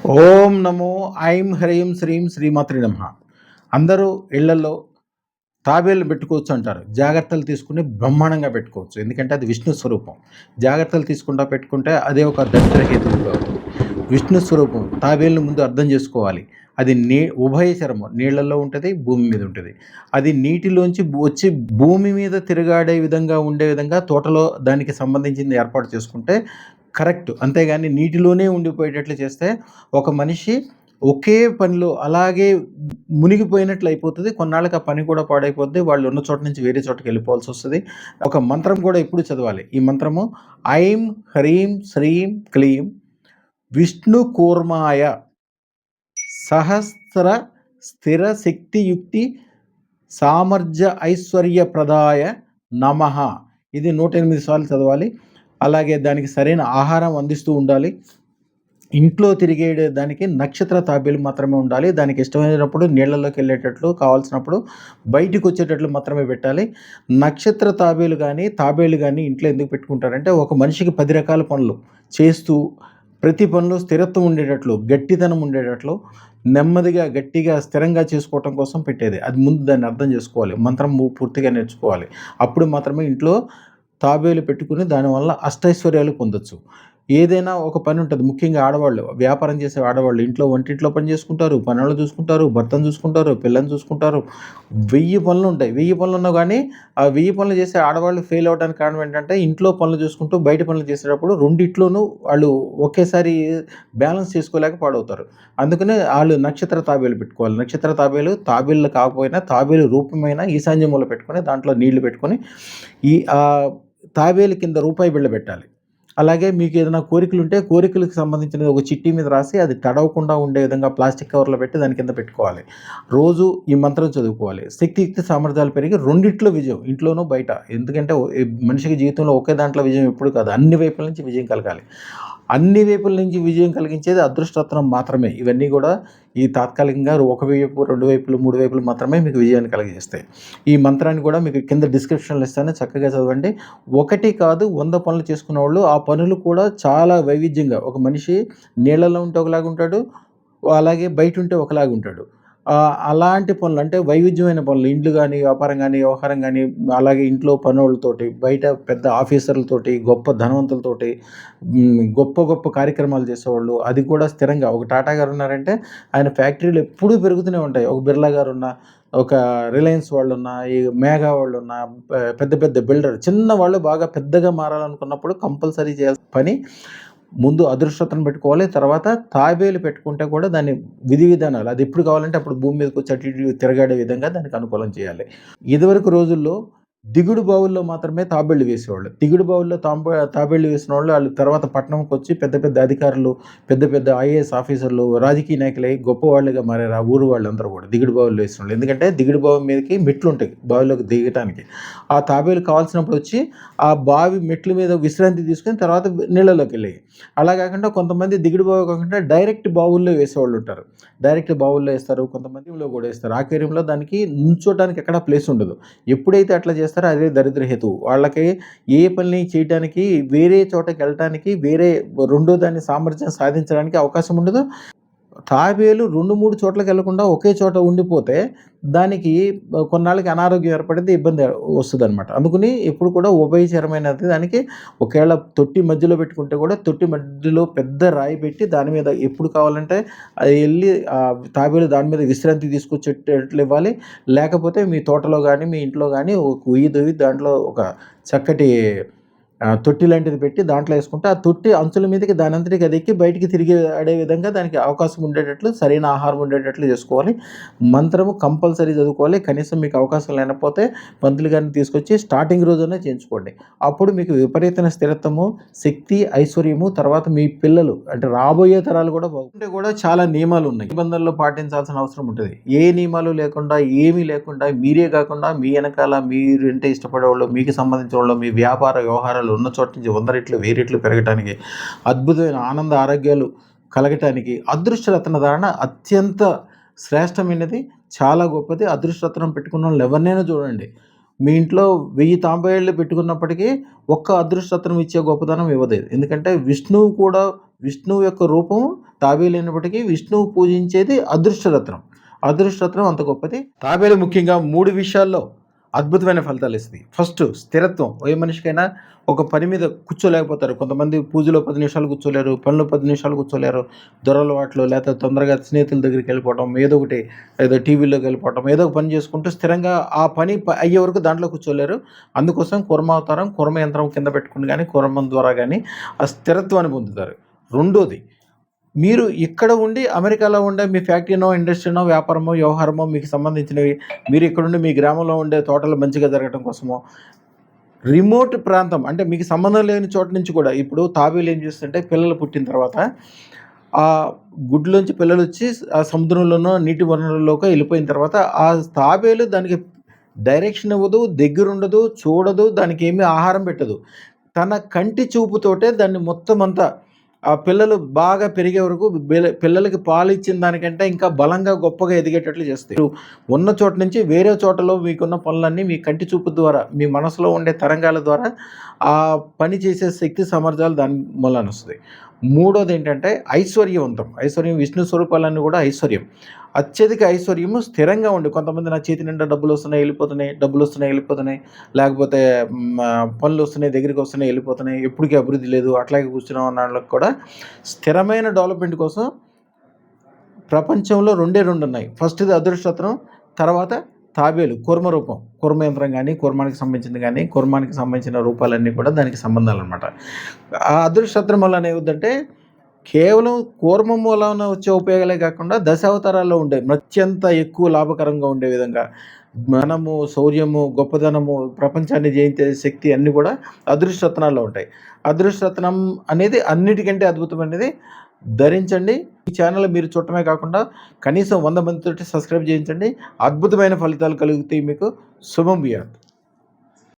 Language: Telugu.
ఓం నమో ఐం హ్రీం శ్రీం శ్రీమాత్రి నమః. అందరూ ఇళ్లలో తాబేలు పెట్టుకోవచ్చు అంటారు. జాగ్రత్తలు తీసుకుని బ్రహ్మాండంగా పెట్టుకోవచ్చు. ఎందుకంటే అది విష్ణు స్వరూపం. జాగ్రత్తలు తీసుకుండా పెట్టుకుంటే అదే ఒక దరిద్రహేతువుగా అవుతుంది. విష్ణు స్వరూపం తాబేలుని ముందు అర్థం చేసుకోవాలి. అది ఉభయచరము నీళ్లలో ఉంటుంది, భూమి మీద ఉంటుంది. అది నీటిలోంచి వచ్చి భూమి మీద తిరగాడే విధంగా ఉండే విధంగా తోటలో దానికి సంబంధించింది ఏర్పాటు చేసుకుంటే కరెక్ట్. అంతేగాని నీటిలోనే ఉండిపోయేటట్లు చేస్తే ఒక మనిషి ఒకే పనిలో అలాగే మునిగిపోయినట్లు అయిపోతుంది. కొన్నాళ్ళకి ఆ పని కూడా పాడైపోద్ది. వాళ్ళు ఉన్న చోట నుంచి వేరే చోటకి వెళ్ళిపోవాల్సి వస్తుంది. ఒక మంత్రం కూడా ఎప్పుడు చదవాలి. ఈ మంత్రము ఐం హ్రీం శ్రీం క్లీం విష్ణు కూర్మాయ సహస్ర స్థిర శక్తియుక్తి సామర్థ్య ఐశ్వర్యప్రదాయ నమః. ఇది 108 సార్లు చదవాలి. అలాగే దానికి సరైన ఆహారం అందిస్తూ ఉండాలి. ఇంట్లో తిరిగే దానికి నక్షత్ర తాబేలు మాత్రమే ఉండాలి. దానికి ఇష్టమైనప్పుడు నీళ్లలోకి వెళ్ళేటట్లు, కావాల్సినప్పుడు బయటికి వచ్చేటట్లు మాత్రమే పెట్టాలి. నక్షత్ర తాబేలు కానీ ఇంట్లో ఎందుకు పెట్టుకుంటారంటే ఒక మనిషికి 10 రకాల పనులు చేస్తూ ప్రతి పనిలో స్థిరత్వం ఉండేటట్లు, గట్టితనం ఉండేటట్లు, నెమ్మదిగా గట్టిగా స్థిరంగా చేసుకోవటం కోసం పెట్టేది. అది ముందు దాన్ని అర్థం చేసుకోవాలి. మంత్రం పూర్తిగా నేర్చుకోవాలి. అప్పుడు మాత్రమే ఇంట్లో తాబేలు పెట్టుకుని దానివల్ల అష్టైశ్వర్యాలు పొందొచ్చు. ఏదైనా ఒక పని ఉంటుంది. ముఖ్యంగా ఆడవాళ్ళు, వ్యాపారం చేసే ఆడవాళ్ళు ఇంట్లో వంటింట్లో పని చేసుకుంటారు, పనులు చూసుకుంటారు, భర్తను చూసుకుంటారు, పిల్లని చూసుకుంటారు. 1000 పనులు ఉంటాయి. 1000 పనులు ఉన్నా కానీ ఆ 1000 పనులు చేసే ఆడవాళ్ళు ఫెయిల్ అవ్వడానికి కారణం ఏంటంటే ఇంట్లో పనులు చూసుకుంటూ బయట పనులు చేసేటప్పుడు రెండిట్లోనూ వాళ్ళు ఒకేసారి బ్యాలెన్స్ చేసుకోలేక పాడవుతారు. అందుకనే వాళ్ళు నక్షత్ర తాబేలు పెట్టుకోవాలి. నక్షత్ర తాబేలు కాకపోయినా తాబేలు రూపమైన ఈశాన్యమూల పెట్టుకొని దాంట్లో నీళ్లు పెట్టుకొని ఈ తాబేలు కింద రూపాయి బిళ్ళ పెట్టాలి. అలాగే మీకు ఏదైనా కోరికలుంటే కోరికలకు సంబంధించినది ఒక చిట్టి మీద రాసి అది తడవకుండా ఉండే విధంగా ప్లాస్టిక్ కవర్లో పెట్టి దాని కింద పెట్టుకోవాలి. రోజు ఈ మంత్రం చదువుకోవాలి. శక్తియుక్తి సామర్థ్యాలు పెరిగి రెండిట్లో విజయం, ఇంట్లోనూ బయట. ఎందుకంటే మనిషికి జీవితంలో ఒకే దాంట్లో విజయం ఎప్పుడు కాదు, అన్ని వైపుల నుంచి విజయం కలగాలి. అన్ని వైపుల నుంచి విజయం కలిగించేది అదృష్టరత్నం మాత్రమే. ఇవన్నీ కూడా ఈ తాత్కాలికంగా ఒక వైపు, 2 వైపులు, 3 వైపులు మాత్రమే మీకు విజయాన్ని కలిగజేస్తాయి. ఈ మంత్రాన్ని కూడా మీకు కింద డిస్క్రిప్షన్లో ఇస్తాను, చక్కగా చదవండి. ఒకటి కాదు 100 పనులు చేసుకునేవాళ్ళు ఆ పనులు కూడా చాలా వైవిధ్యంగా, ఒక మనిషి నీళ్ళలో ఉంటే ఒకలాగా ఉంటాడు, అలాగే బయట ఉంటే ఒకలాగా ఉంటాడు. అలాంటి పనులు అంటే వైవిధ్యమైన పనులు, ఇండ్లు కానీ, వ్యాపారం కానీ, వ్యవహారం కానీ, అలాగే ఇంట్లో పనోళ్ళతోటి, బయట పెద్ద ఆఫీసర్లతోటి, గొప్ప ధనవంతులతోటి, గొప్ప గొప్ప కార్యక్రమాలు చేసేవాళ్ళు, అది కూడా స్థిరంగా. ఒక టాటా గారు ఉన్నారంటే ఆయన ఫ్యాక్టరీలు ఎప్పుడూ పెరుగుతూనే ఉంటాయి. ఒక బిర్లా గారున్నా, ఒక రిలయన్స్ వాళ్ళున్నా, ఈ మేఘా వాళ్ళున్నా, పెద్ద పెద్ద బిల్డర్, చిన్నవాళ్ళు బాగా పెద్దగా మారాలనుకున్నప్పుడు కంపల్సరీ చేయాల్సిన పని ముందు అదృష్టతను పెట్టుకోవాలి. తర్వాత తాబేలు పెట్టుకుంటే కూడా దాని విధి విధానాలు అది ఎప్పుడు కావాలంటే అప్పుడు భూమి మీదకి వచ్చి అటు ఇటు తిరగాడే విధంగా దానికి అనుకూలం చేయాలి. ఇదివరకు రోజుల్లో దిగుడు బావుల్లో మాత్రమే తాబేళ్లు వేసేవాళ్ళు. దిగుడు బావుల్లో తాబేళ్లు వేసిన వాళ్ళు తర్వాత పట్టణంకి వచ్చి పెద్ద పెద్ద అధికారులు, పెద్ద పెద్ద ఐఏఎస్ ఆఫీసర్లు, రాజకీయ నాయకులై గొప్పవాళ్ళుగా మారారు ఆ ఊరు వాళ్ళందరూ కూడా దిగుడు బావుల్లో వేసిన వాళ్ళు. ఎందుకంటే దిగుడు బావి మీదకి మెట్లు ఉంటాయి బావిలోకి దిగటానికి. ఆ తాబేలు కావాల్సినప్పుడు వచ్చి ఆ బావి మెట్ల మీద విశ్రాంతి తీసుకొని తర్వాత నీళ్ళలోకి వెళ్ళాయి. అలా కాకుండా కొంతమంది దిగుడు బావి కాకుండా డైరెక్ట్ బావుల్లో వేసేవాళ్ళు ఉంటారు. డైరెక్ట్ బావుల్లో వేస్తారు, కొంతమంది కూడా వేస్తారు. ఆక్వేరియంలో దానికి నుంచోటానికి ఎక్కడ ప్లేస్ ఉండదు. ఎప్పుడైతే అట్లా చేస్తారో అదే దరిద్ర హేతువు. వాళ్ళకి ఏ పని చేయటానికి, వేరే చోటకి వెళ్ళటానికి, వేరే రెండో దాన్ని సామర్థ్యం సాధించడానికి అవకాశం ఉండదు. తాబేలు 2, 3 చోట్లకి వెళ్ళకుండా ఒకే చోట ఉండిపోతే దానికి కొన్నాళ్ళకి అనారోగ్యం ఏర్పడితే ఇబ్బంది వస్తుందనమాట. అందుకని ఎప్పుడు కూడా ఉభయచరమైనది దానికి. ఒకవేళ తొట్టి మధ్యలో పెట్టుకుంటే కూడా తొట్టి మధ్యలో పెద్ద రాయి పెట్టి దాని మీద ఎప్పుడు కావాలంటే అది వెళ్ళి తాబేలు దాని మీద విశ్రాంతి తీసుకొచ్చేటట్లు ఇవ్వాలి. లేకపోతే మీ తోటలో కానీ, మీ ఇంట్లో కానీ ఒక ఉయ్యి దువ్వి దాంట్లో ఒక చక్కటి తొట్టి లాంటిది పెట్టి దాంట్లో వేసుకుంటే ఆ తొట్టి అంచుల మీదకి దానంతటికి అది ఎక్కి బయటికి తిరిగి ఆడే విధంగా దానికి అవకాశం ఉండేటట్లు, సరైన ఆహారం ఉండేటట్లు చేసుకోవాలి. మంత్రము కంపల్సరీ చదువుకోవాలి. కనీసం మీకు అవకాశం లేకపోతే పంతులు గారిని తీసుకొచ్చి స్టార్టింగ్ రోజునే చేయించుకోండి. అప్పుడు మీకు విపరీతమైన స్థిరత్వము, శక్తి, ఐశ్వర్యము, తర్వాత మీ పిల్లలు అంటే రాబోయే తరాలు కూడా బాగుంటే కూడా చాలా నియమాలు ఉన్నాయి. నిబంధనలు పాటించాల్సిన అవసరం ఉంటుంది. ఏ నియమాలు లేకుండా, ఏమీ లేకుండా, మీరే కాకుండా మీ వెనకాల మీరంటే ఇష్టపడేవాళ్ళు, మీకు సంబంధించిన వాళ్ళు, మీ వ్యాపార వ్యవహారాలు ఉన్న చోట నుంచి 100 రెట్లు 1000 రెట్లు పెరగటానికి, అద్భుతమైన ఆనంద ఆరోగ్యాలు కలగటానికి అదృష్టరత్న ధారణ అత్యంత శ్రేష్టమైనది, చాలా గొప్పది. అదృష్టరత్నం పెట్టుకున్న వాళ్ళు ఎవరినైనా చూడండి, మీ ఇంట్లో 1000 తాంబేళ్ళు పెట్టుకున్నప్పటికీ ఒక్క అదృష్టరత్నం ఇచ్చే గొప్పతనం ఇవ్వదు. ఎందుకంటే విష్ణువు యొక్క రూపం తాబేలు అయినప్పటికీ విష్ణువు పూజించేది అదృష్టరత్నం. అదృష్టరత్నం అంత గొప్పది. తాబేలు ముఖ్యంగా 3 విషయాల్లో అద్భుతమైన ఫలితాలు ఇస్తుంది. ఫస్ట్ స్థిరత్వం. ఏ మనిషికైనా ఒక పని మీద కూర్చోలేకపోతారు. కొంతమంది పూజలో 10 నిమిషాలు కూర్చోలేరు, పనిలో 10 నిమిషాలు కూర్చోలేరు. దురలవాట్లు లేకపోతే తొందరగా స్నేహితుల దగ్గరికి వెళ్ళిపోవటం, ఏదో టీవీలోకి వెళ్ళిపోవటం, ఏదో ఒక పని చేసుకుంటూ స్థిరంగా ఆ పని అయ్యే వరకు దాంట్లో కూర్చోలేరు. అందుకోసం కూర్మావతారం, కూర్మ యంత్రం కింద పెట్టుకుని కానీ, కూర్మం ద్వారా కానీ ఆ స్థిరత్వాన్ని పొందుతారు. రెండోది, మీరు ఇక్కడ ఉండి అమెరికాలో ఉండే మీ ఫ్యాక్టరీనో, ఇండస్ట్రీనో, వ్యాపారమో, వ్యవహారమో మీకు సంబంధించినవి మీరు ఇక్కడుండి మీ గ్రామంలో ఉండే తోటలు మంచిగా జరగటం కోసమో, రిమోట్ ప్రాంతం అంటే మీకు సంబంధం లేని చోట నుంచి కూడా ఇప్పుడు తాబేలు ఏం చేస్తుంటే పిల్లలు పుట్టిన తర్వాత ఆ గుడ్లోంచి పిల్లలొచ్చి ఆ సముద్రంలోనో, నీటి వనరుల్లోకో వెళ్ళిపోయిన తర్వాత ఆ తాబేలు దానికి డైరెక్షన్ ఇవ్వదు, దగ్గరుండదు, చూడదు, దానికేమీ ఆహారం పెట్టదు. తన కంటి చూపుతోటే దాన్ని మొత్తం అంతా ఆ పిల్లలు బాగా పెరిగే వరకు పిల్లలకి పాలిచ్చిన దానికంటే ఇంకా బలంగా, గొప్పగా ఎదిగేటట్లు చేస్తాయి. మీరు ఉన్న చోట నుంచి వేరే చోటలో మీకున్న పనులన్నీ మీ కంటి చూపు ద్వారా, మీ మనసులో ఉండే తరంగాల ద్వారా ఆ పని చేసే శక్తి సామర్థ్యాలు దాని మూలాన వస్తాయి. మూడోదేంటంటే ఐశ్వర్యవంతం. ఐశ్వర్యం విష్ణు స్వరూపాలన్నీ కూడా ఐశ్వర్యం. అత్యధిక ఐశ్వర్యము స్థిరంగా ఉండి కొంతమంది నా చేతి నిండా డబ్బులొస్తున్నాయి, వెళ్ళిపోతున్నాయి. లేకపోతే పనులొస్తున్నాయి, దగ్గరికొస్తున్నాయి, వెళ్ళిపోతున్నాయి. ఎప్పటికి అభివృద్ధి లేదు, అట్లాగే కూర్చున్నాం అన్న వాళ్ళకి కూడా స్థిరమైన డెవలప్‌మెంట్ కోసం ప్రపంచంలో 2 ఉన్నాయి. ఫస్ట్‌ది అదృష్టరత్నం, తర్వాత తాబేలు కూర్మ రూపం. కూర్మ యంత్రం గానీ, కూర్మానికి సంబంధించింది గానీ, కూర్మానికి సంబంధించిన రూపాలన్నీ కూడా దానికి సంబంధాలనమాట. ఆ అదృష్టరత్నం వల్ల ఏమవుద్దంటే కేవలం కూర్మం మూలాన వచ్చే ఉపయోగాలే కాకుండా దశావతారాల్లో ఉండే అత్యంత ఎక్కువ లాభకరంగా ఉండే విధంగా జ్ఞానము, శౌర్యము, గొప్పదనము, ప్రపంచాన్ని జయించే శక్తి అన్నీ కూడా అదృష్టరత్నాల్లో ఉంటాయి. అదృష్టరత్నం అనేది అన్నిటికంటే అద్భుతమైనది. ధరించండి. ఈ ఛానల్ మీరు చూడటమే కాకుండా కనీసం 100 మందితోటి సబ్స్క్రైబ్ చేయించండి. అద్భుతమైన ఫలితాలు కలుగుతాయి మీకు. శుభం భూయాత్.